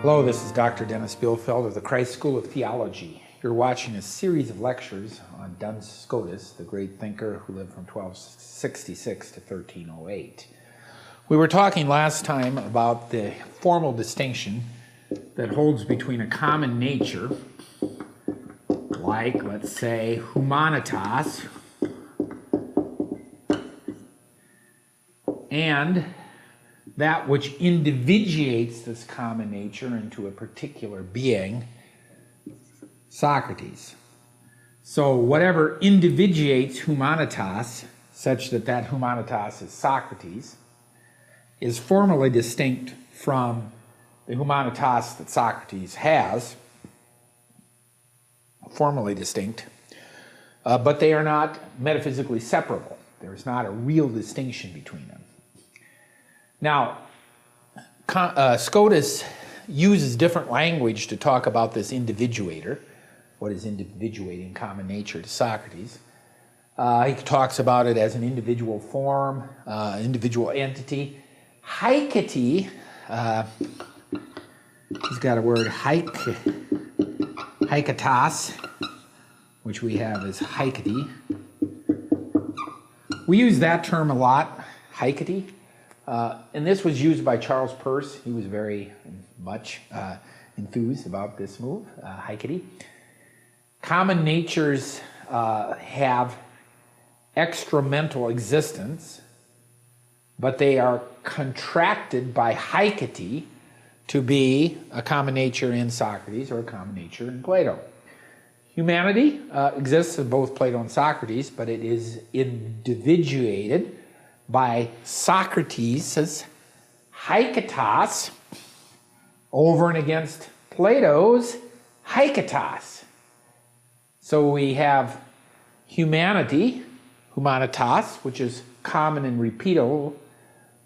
Hello, this is Dr. Dennis Bielfeldt of the Christ School of Theology. You're watching a series of lectures on Duns Scotus, the great thinker who lived from 1266 to 1308. We were talking last time about the formal distinction that holds between a common nature, like, let's say, humanitas, and that which individuates this common nature into a particular being, Socrates. So whatever individuates humanitas, such that that humanitas is Socrates, is formally distinct from the humanitas that Socrates has, formally distinct, but they are not metaphysically separable. There is not a real distinction between them. Now, Scotus uses different language to talk about this individuator, what is individuating common nature to Socrates. He talks about it as an individual form, individual entity. Haikete, he's got a word, haiketas, which we have as haikete. We use that term a lot, haikete. And this was used by Charles Peirce. He was very much enthused about this move, haikete. Common natures have extramental existence, but they are contracted by haikete to be a common nature in Socrates or a common nature in Plato. Humanity exists in both Plato and Socrates, but it is individuated by Socrates' haiketas over and against Plato's haiketas. So we have humanity, humanitas, which is common and repeatable,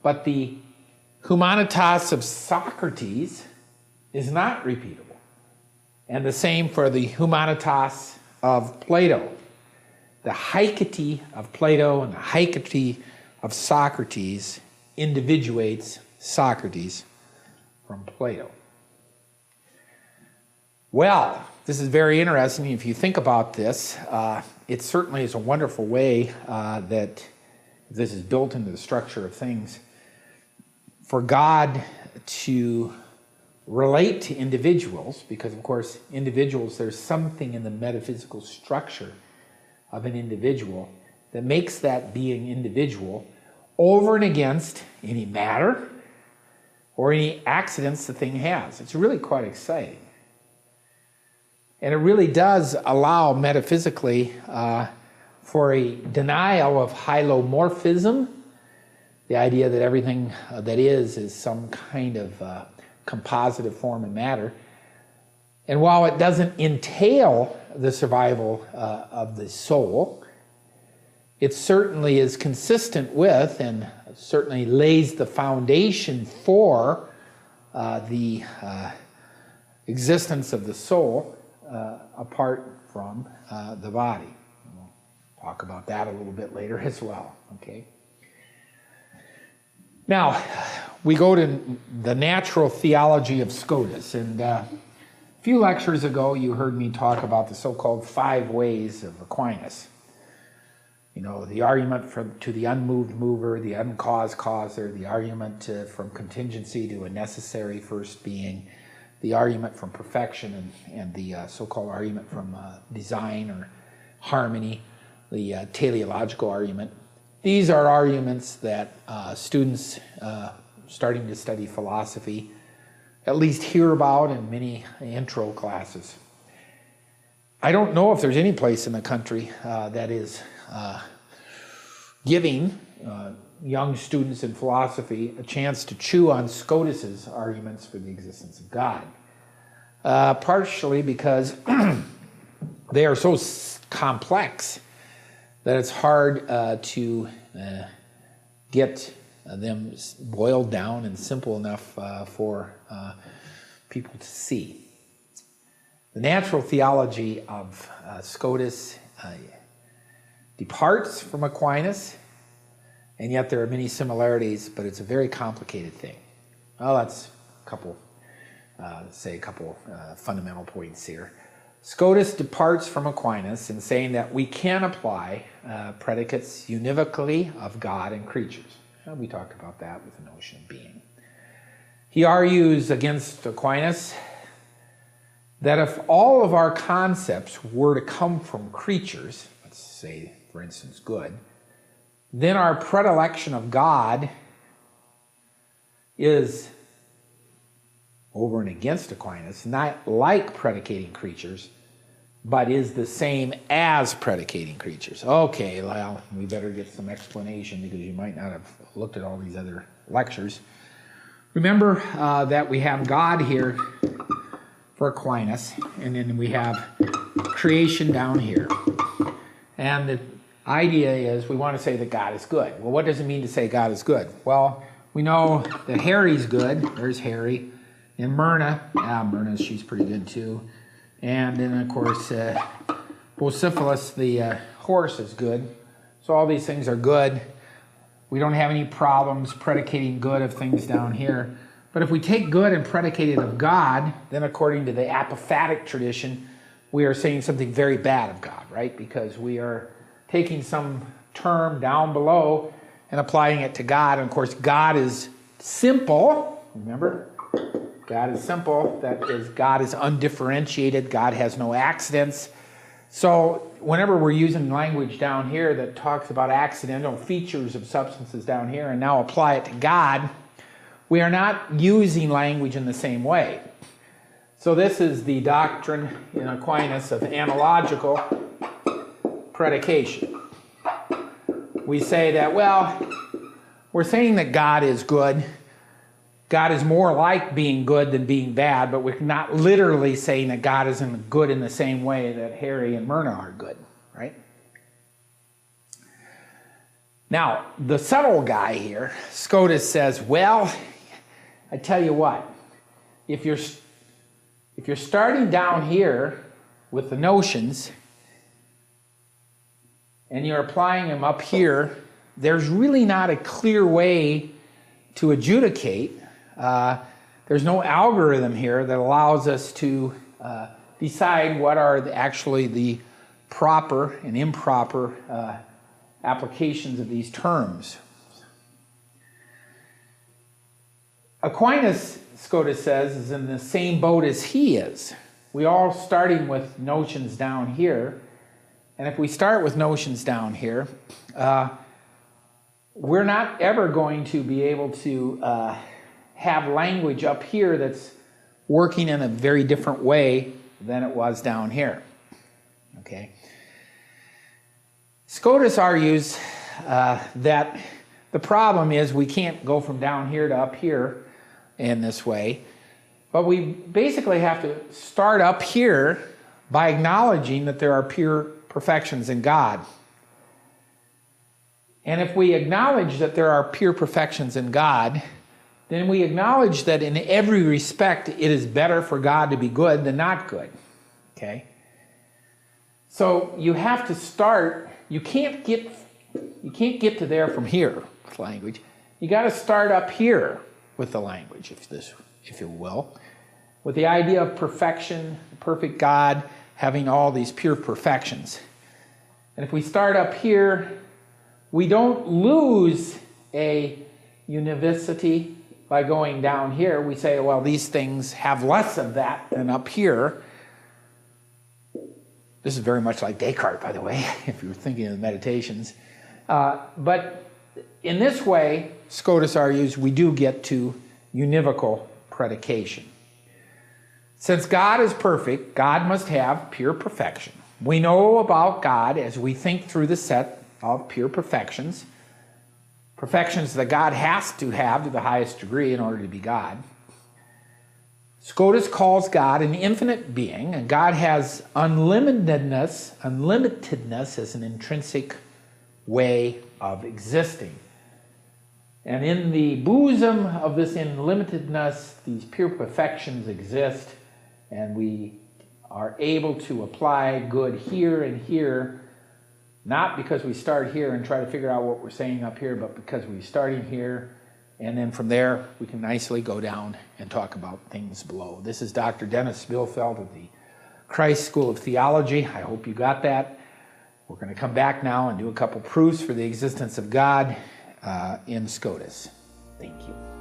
but the humanitas of Socrates is not repeatable. And the same for the humanitas of Plato. The haikete of Plato and the haikete of Socrates individuates Socrates from Plato. Well, this is very interesting. If you think about this, it certainly is a wonderful way that this is built into the structure of things for God to relate to individuals, because of course individuals, there's something in the metaphysical structure of an individual that makes that being individual over and against any matter or any accidents the thing has. It's really quite exciting. And it really does allow metaphysically for a denial of hylomorphism, the idea that everything that is some kind of compositive form of matter. And while it doesn't entail the survival of the soul, it certainly is consistent with and certainly lays the foundation for the existence of the soul apart from the body. We'll talk about that a little bit later as well. Okay. Now, we go to the natural theology of Scotus, and a few lectures ago you heard me talk about the so-called 5 ways of Aquinas. You know, the argument to the unmoved mover, the uncaused causer, the argument from contingency to a necessary first being, the argument from perfection and the so-called argument from design or harmony, the teleological argument. These are arguments that students starting to study philosophy at least hear about in many intro classes. I don't know if there's any place in the country that is giving young students in philosophy a chance to chew on Scotus's arguments for the existence of God. Partially because they are so complex that it's hard to get them boiled down and simple enough for people to see. The natural theology of Scotus departs from Aquinas, and yet there are many similarities, but it's a very complicated thing. Well, that's a couple say a couple fundamental points here. Scotus departs from Aquinas in saying that we can apply predicates univocally of God and creatures. We talked about that with the notion of being. He argues against Aquinas that if all of our concepts were to come from creatures, let's say, for instance, good, then our predilection of God is over and against Aquinas, not like predicating creatures, but is the same as predicating creatures. Okay, well, we better get some explanation because you might not have looked at all these other lectures. Remember that we have God here for Aquinas, and then we have creation down here. And the idea is we want to say that God is good. Well, what does it mean to say God is good? Well, we know that Harry's good. There's Harry. And Myrna, she's pretty good too. And then, of course, Bucephalus, the horse, is good. So all these things are good. We don't have any problems predicating good of things down here. But if we take good and predicate it of God, then according to the apophatic tradition, we are saying something very bad of God, right? Because we are taking some term down below and applying it to God. And of course, God is simple. Remember? God is simple. That is, God is undifferentiated. God has no accidents. So whenever we're using language down here that talks about accidental features of substances down here and now apply it to God, we are not using language in the same way. So this is the doctrine in Aquinas of analogical predication. We say that, well, we're saying that God is good. God is more like being good than being bad, but we're not literally saying that God isn't good in the same way that Harry and Myrna are good, right? Now, the subtle guy here, Scotus, says, well, I tell you what, if you're starting down here with the notions and you're applying them up here, there's really not a clear way to adjudicate. There's no algorithm here that allows us to decide what are actually the proper and improper applications of these terms. Aquinas, Scotus says, is in the same boat as he is. We all starting with notions down here, and if we start with notions down here, we're not ever going to be able to have language up here that's working in a very different way than it was down here. Okay. Scotus argues that the problem is we can't go from down here to up here in this way, but we basically have to start up here by acknowledging that there are pure perfections in God. And if we acknowledge that there are pure perfections in God, then we acknowledge that in every respect it is better for God to be good than not good. Okay? So you have to start, you can't get to there from here with language. You got to start up here with the language, if you will, with the idea of perfection, perfect God having all these pure perfections. And if we start up here, we don't lose a univocity by going down here. We say, well, these things have less of that than up here. This is very much like Descartes, by the way, if you're thinking of the Meditations. But in this way, Scotus argues, we do get to univocal predication. Since God is perfect, God must have pure perfection. We know about God as we think through the set of pure perfections, perfections that God has to have to the highest degree in order to be God. Scotus calls God an infinite being, and God has unlimitedness as an intrinsic way of existing. And in the bosom of this unlimitedness, these pure perfections exist, and we are able to apply good here and here, not because we start here and try to figure out what we're saying up here, but because we're starting here And then from there, we can nicely go down and talk about things below. This is Dr. Dennis Bielfeldt of the Christ School of Theology. I hope you got that. We're going to come back now and do a couple proofs for the existence of God in SCOTUS. Thank you.